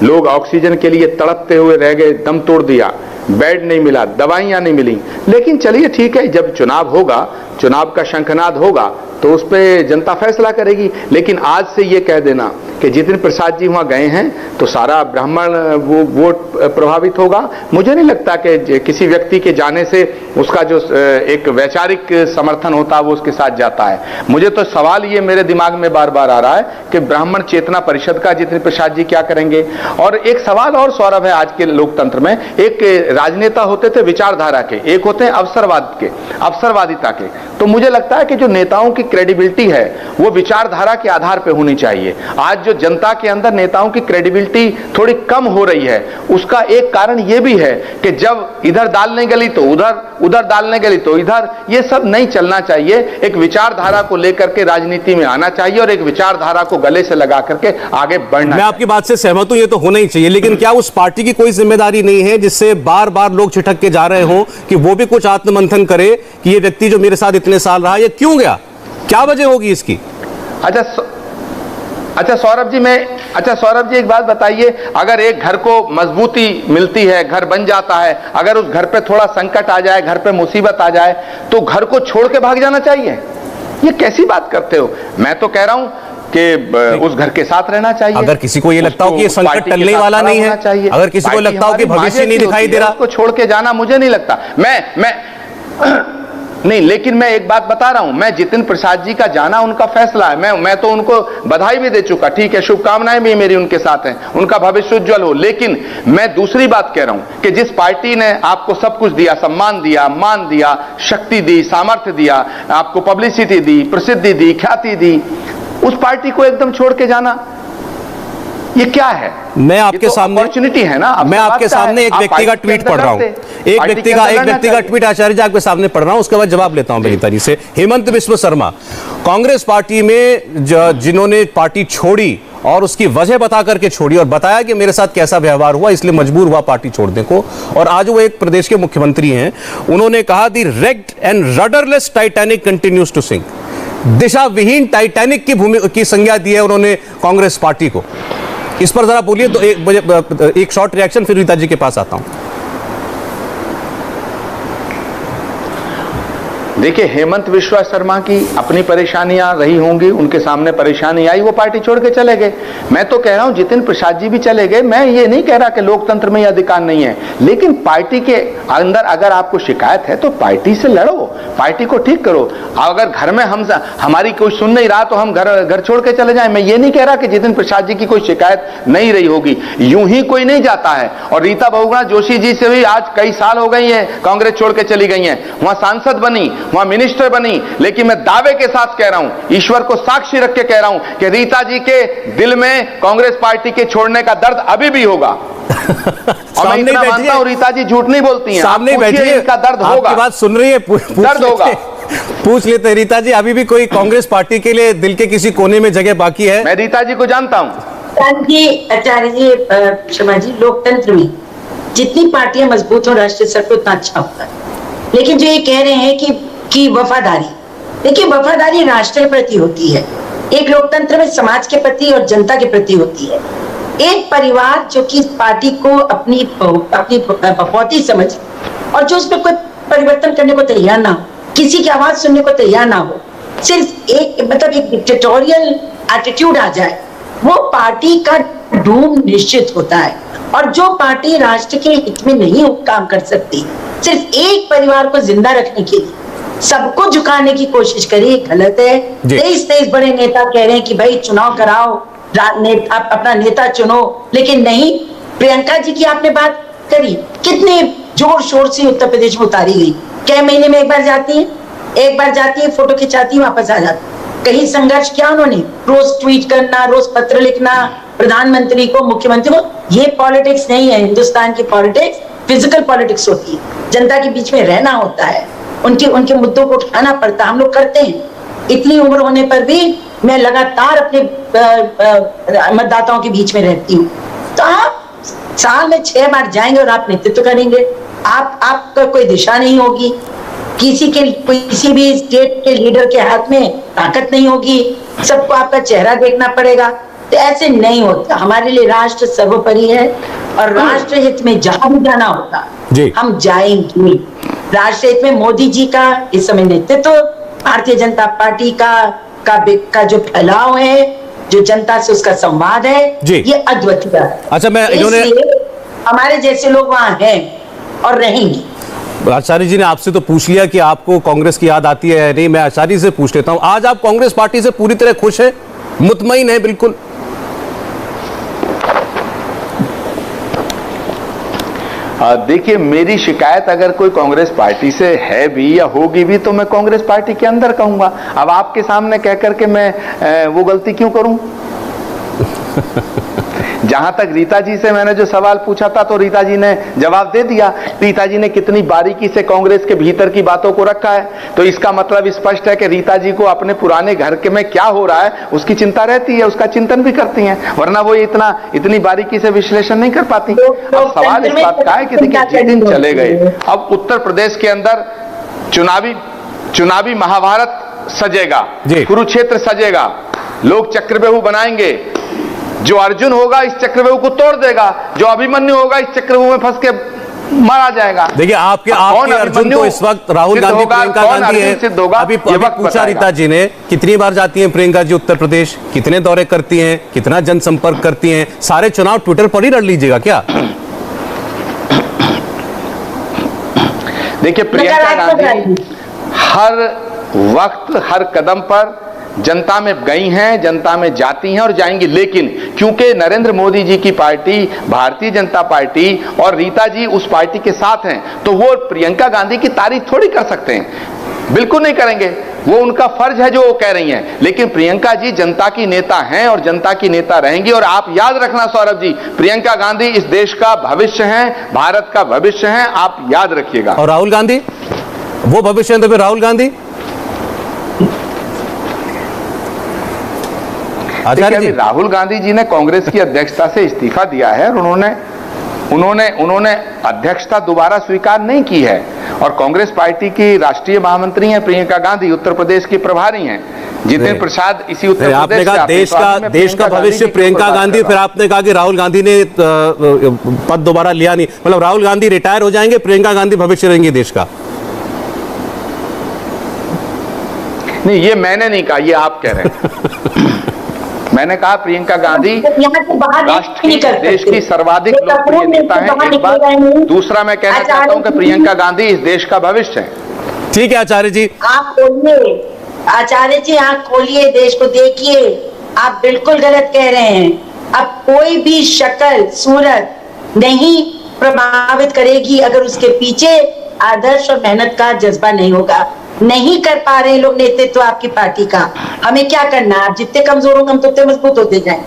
लोग ऑक्सीजन के लिए तड़पते हुए रह गए, दम तोड़ दिया, बेड नहीं मिला, दवाइयां नहीं मिली। लेकिन चलिए ठीक है, जब चुनाव होगा, चुनाव का शंखनाद होगा तो उस पर जनता फैसला करेगी। लेकिन आज से ये कह देना कि जितिन प्रसाद जी वहां गए हैं तो सारा ब्राह्मण वो वोट प्रभावित होगा, मुझे नहीं लगता कि किसी व्यक्ति के जाने से उसका जो एक वैचारिक समर्थन होता है वो उसके साथ जाता है। मुझे तो सवाल ये मेरे दिमाग में बार बार आ रहा है कि ब्राह्मण चेतना परिषद का जितिन प्रसाद जी क्या करेंगे। और एक सवाल और सौरभ है आज के लोकतंत्र में, एक राजनेता होते थे विचारधारा के, एक होते हैं अवसरवादिता के। तो मुझे लगता है कि जो नेताओं की क्रेडिबिलिटी है वो विचारधारा के आधार पर होनी चाहिए। आज जो जनता के अंदर नेताओं की क्रेडिबिलिटी थोड़ी कम हो रही है, उसका एक कारण यह भी है कि जब इधर डालने गली तो उधर, उधर डालने गली तो इधर, ये सब नहीं चलना चाहिए। एक विचारधारा को लेकर के राजनीति में आना चाहिए और एक विचारधारा को गले से लगा करके आगे बढ़ना।
मैं आपकी बात से सहमत हूं, ये तो होना ही चाहिए, लेकिन क्या उस पार्टी की कोई जिम्मेदारी नहीं है जिससे बार बार लोग छिटक के जा रहे हों कि वो भी कुछ आत्ममंथन करे कि ये व्यक्ति जो मेरे साथ इतने साल रहा, ये क्यों गया, क्या वजह होगी इसकी?
अच्छा सौरभ जी एक बात बताइए, अगर एक घर को मजबूती मिलती है, घर बन जाता है, अगर उस घर पे थोड़ा संकट आ जाए, घर पे मुसीबत आ जाए, तो घर को छोड़ के भाग जाना चाहिए? ये कैसी बात करते हो? मैं तो कह रहा हूं कि उस घर के साथ रहना चाहिए।
अगर किसी को ये लगता हो कि ये संकट टलने वाला नहीं है, अगर किसी को लगता हो कि भविष्य नहीं दिखाई दे रहा,
उसको छोड़ के जाना मुझे नहीं लगता। मैं नहीं, लेकिन मैं एक बात बता रहा हूं, मैं जितिन प्रसाद जी का जाना उनका फैसला है, मैं तो उनको बधाई भी दे चुका, ठीक है, शुभकामनाएं भी मेरी उनके साथ हैं, उनका भविष्य उज्जवल हो। लेकिन मैं दूसरी बात कह रहा हूं कि जिस पार्टी ने आपको सब कुछ दिया, सम्मान दिया, मान दिया, शक्ति दी, सामर्थ्य दिया, आपको पब्लिसिटी दी, प्रसिद्धि दी, ख्याति दी, उस पार्टी को एकदम छोड़ के जाना ये क्या है?
मैं आपके सामने
अपॉर्चुनिटी है ना।
मैं आपके सामने एक व्यक्ति का ट्वीट पढ़ रहा हूं, एक व्यक्ति का ट्वीट आचार्य जी आपके सामने पढ़ रहा हूं, उसके बाद जवाब लेता हूं रीता जी से। हेमंत बिस्व शर्मा कांग्रेस पार्टी में जिन्होंने पार्टी छोड़ी और उसकी वजह बता करके छोड़ी और बताया कि मेरे साथ कैसा व्यवहार हुआ इसलिए मजबूर हुआ पार्टी छोड़ने को, और आज वो एक प्रदेश के मुख्यमंत्री हैं। उन्होंने कहा the ragged and rudderless Titanic continues to sink. दिशा विहीन टाइटैनिक की संज्ञा दी है उन्होंने कांग्रेस पार्टी को। इस पर जरा बोलिए तो एक शॉर्ट रिएक्शन, फिर रीता जी के पास आता हूं।
देखिए, हेमंत बिस्वा शर्मा की अपनी परेशानियां रही होंगी, उनके सामने परेशानी आई, वो पार्टी छोड़ के चले गए। मैं तो कह रहा हूं जितिन प्रसाद जी भी चले गए। मैं ये नहीं कह रहा कि लोकतंत्र में यह अधिकार नहीं है, लेकिन पार्टी के अंदर अगर आपको शिकायत है तो पार्टी से लड़ो, पार्टी को ठीक करो। अगर घर में हमारी कोई सुन नहीं रहा तो हम घर छोड़ के चले जाएं। मैं ये नहीं कह रहा कि जितिन प्रसाद जी की कोई शिकायत नहीं रही होगी, यूं ही कोई नहीं जाता है। और रीता बहुगुणा जोशी जी से भी आज कई साल हो गई है, कांग्रेस छोड़ के चली गई हैं, वहां सांसद बनी, वहां मिनिस्टर बनी, लेकिन मैं दावे के साथ कह रहा हूं, ईश्वर को साक्षी रख के कह रहा हूं कि रीता जी के दिल में कांग्रेस पार्टी के छोड़ने का दर्द अभी भी होगा। और मैं इतना मानता हूं रीता जी झूठ नहीं बोलती हैं।
सामने बैठिए,
इनका दर्द होगा,
आपकी बात सुन रही है,
दर्द होगा।
पूछ लेते हैं रीता जी, अभी भी कोई कांग्रेस पार्टी के लिए दिल के किसी कोने में जगह बाकी है?
मैं रीता जी को जानता हूं।
आचार्य जी, शर्मा जी, लोकतंत्र में जितनी पार्टियां मजबूत हो राष्ट्रीय स्तर पर उतना अच्छा होता है। लेकिन जो ये कह रहे हैं कि वफादारी, देखिए वफादारी राष्ट्र के प्रति होती है, एक लोकतंत्र में समाज के प्रति और जनता के प्रति होती है। एक परिवार जो कि पार्टी को अपनी बपौती समझ और जो उसमें कोई परिवर्तन करने को तैयार ना हो, किसी की आवाज सुनने को तैयार ना हो, सिर्फ एक डिक्टेटोरियल एटीट्यूड आ जाए, वो पार्टी का डूम निश्चित होता है। और जो पार्टी राष्ट्र के हित में नहीं काम कर सकती, सिर्फ एक परिवार को जिंदा रखने के लिए सबको झुकाने की कोशिश करी, गलत है। 23 बड़े नेता कह रहे हैं कि भाई चुनाव कराओ, आप अपना नेता चुनो, लेकिन नहीं। प्रियंका जी की आपने बात करी, कितने जोर शोर से उत्तर प्रदेश में उतारी गई, क्या महीने में एक बार जाती है, फोटो खिंचाती है, वापस आ जाती। कहीं संघर्ष किया उन्होंने? रोज ट्वीट करना, रोज पत्र लिखना प्रधानमंत्री को, मुख्यमंत्री को। ये पॉलिटिक्स नहीं है। हिंदुस्तान की पॉलिटिक्स फिजिकल पॉलिटिक्स होती है, जनता के बीच में रहना होता है, उनके मुद्दों को उठाना पड़ता है। हम लोग करते हैं। इतनी उम्र होने पर भी मैं लगातार अपने मतदाताओं के बीच में रहती हूँ। तो आप साल में 6 बार जाएंगे और आप नेतृत्व करेंगे, आपका कोई दिशा नहीं होगी, किसी भी स्टेट के लीडर के हाथ में ताकत नहीं होगी, सबको आपका चेहरा देखना पड़ेगा। तो ऐसे नहीं होता। हमारे लिए राष्ट्र सर्वोपरि है और राष्ट्र हित में जहां भी जाना होगा हम जाएंगे। राष्ट्र हित में मोदी जी का इस समय नेतृत्व, भारतीय जनता पार्टी का जो फैलाव है, जो जनता से उसका संवाद है, ये अद्वितीय है।
अच्छा,
हमारे जैसे लोग वहां हैं और रहेंगे।
आचार्य जी ने आपसे तो पूछ लिया कि आपको कांग्रेस की याद आती है नहीं, मैं आचार्य से पूछ लेता हूं, आज आप कांग्रेस पार्टी से पूरी तरह खुश हैं, मुतमईन है बिल्कुल?
देखिए, मेरी शिकायत अगर कोई कांग्रेस पार्टी से है भी या होगी भी तो मैं कांग्रेस पार्टी के अंदर कहूंगा। अब आपके सामने कह करके मैं वो गलती क्यों करूं? जहां तक रीता जी से मैंने जो सवाल पूछा था तो रीता जी ने जवाब दे दिया। रीता जी ने कितनी बारीकी से कांग्रेस के भीतर की बातों को रखा है, तो इसका मतलब स्पष्ट है कि रीता जी को अपने पुराने घर के में क्या हो रहा है उसकी चिंता रहती है, उसका चिंतन भी करती हैं, वरना वो इतनी बारीकी से विश्लेषण नहीं कर पाती। अब सवाल इस बात का है कि देखिए, जिस दिन चले गए, अब उत्तर प्रदेश के अंदर चुनावी महाभारत सजेगा, कुरुक्षेत्र सजेगा, लोग चक्रव्यूह बनाएंगे। जो अर्जुन होगा इस चक्रव्यूह को तोड़ देगा, जो अभिमन्यु होगा इस चक्रव्यूह में फंस के मारा जाएगा।
देखिए, आपके अर्जुन तो इस वक्त राहुल गांधी, प्रियंका गांधी है। अभी पूछा रीता जी ने, कितनी बार जाती हैं प्रियंका जी उत्तर प्रदेश, कितने दौरे करती हैं, कितना जनसंपर्क करती हैं? सारे चुनाव ट्विटर पर ही लड़ लीजिएगा क्या?
देखिए, प्रियंका गांधी हर वक्त हर कदम पर जनता में गई हैं, जनता में जाती हैं और जाएंगी, लेकिन क्योंकि नरेंद्र मोदी जी की पार्टी भारतीय जनता पार्टी और रीता जी उस पार्टी के साथ हैं, तो वो प्रियंका गांधी की तारीफ थोड़ी कर सकते हैं, बिल्कुल नहीं करेंगे। वो उनका फर्ज है जो वो कह रही हैं, लेकिन प्रियंका जी जनता की नेता हैं और जनता की नेता रहेंगी। और आप याद रखना सौरभ जी, प्रियंका गांधी इस देश का भविष्य है, भारत का भविष्य है, आप याद रखिएगा।
और राहुल गांधी वो भविष्य है, तो फिर राहुल गांधी आचार्य जी,
राहुल गांधी जी ने कांग्रेस की अध्यक्षता से इस्तीफा दिया है और उन्होंने अध्यक्षता दोबारा स्वीकार नहीं की है। और कांग्रेस पार्टी की राष्ट्रीय महामंत्री हैं प्रियंका गांधी, उत्तर प्रदेश की प्रभारी हैं। जितेंद्र प्रसाद इसी उत्तर प्रदेश
आपने कहा देश का भविष्य प्रियंका गांधी, फिर आपने कहा कि राहुल गांधी ने पद दोबारा लिया नहीं, मतलब राहुल गांधी रिटायर हो जाएंगे, प्रियंका गांधी भविष्य रहेंगे देश का।
नहीं, ये मैंने नहीं कहा, ये आप कह रहे हैं। मैंने कहा प्रियंका गांधी राष्ट्र की, देश की सर्वाधिक लोकप्रिय नेता है, एक बात। दूसरा मैं कहना चाहता हूं कि प्रियंका गांधी इस देश का भविष्य है।
ठीक है आचार्य जी,
आप खोलिए, आचार्य जी आंख खोलिए, देश को देखिए, आप बिल्कुल गलत कह रहे हैं। अब कोई भी शक्ल सूरत नहीं प्रभावित करेगी अगर उसके पीछे आदर्श और मेहनत का जज्बा नहीं होगा। नहीं कर पा रहे लोग नेतृत्व आपकी पार्टी का, हमें क्या करना है? आप जितने कमजोर होंगे हम तो उतने मजबूत होते जाएं।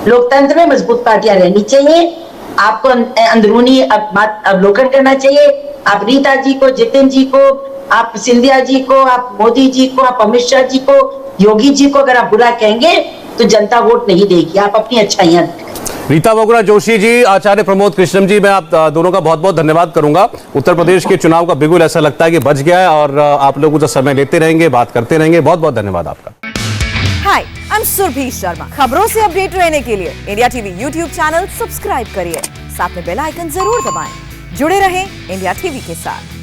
लोकतंत्र में मजबूत पार्टियां रहनी चाहिए। आपको अंदरूनी अवलोकन करना चाहिए। आप रीता जी को, जितिन जी को, आप सिंधिया जी को, आप मोदी जी को, आप अमित शाह जी को, योगी जी को अगर आप बुरा कहेंगे तो जनता वोट नहीं देगी। आप अपनी अच्छाइयां दिखाएं।
रीता बहुगुणा जोशी जी, आचार्य प्रमोद कृष्णम जी, मैं आप दोनों का बहुत बहुत धन्यवाद करूंगा। उत्तर प्रदेश के चुनाव का बिगुल ऐसा लगता है कि बच गया है और आप लोग उधर समय लेते रहेंगे, बात करते रहेंगे। बहुत बहुत धन्यवाद आपका।
हाय, आई एम सुरभि शर्मा। खबरों से अपडेट रहने के लिए India TV YouTube channel subscribe करिए, साथ में बेल आइकन जरूर दबाएं। जुड़े रहें इंडिया टीवी के साथ।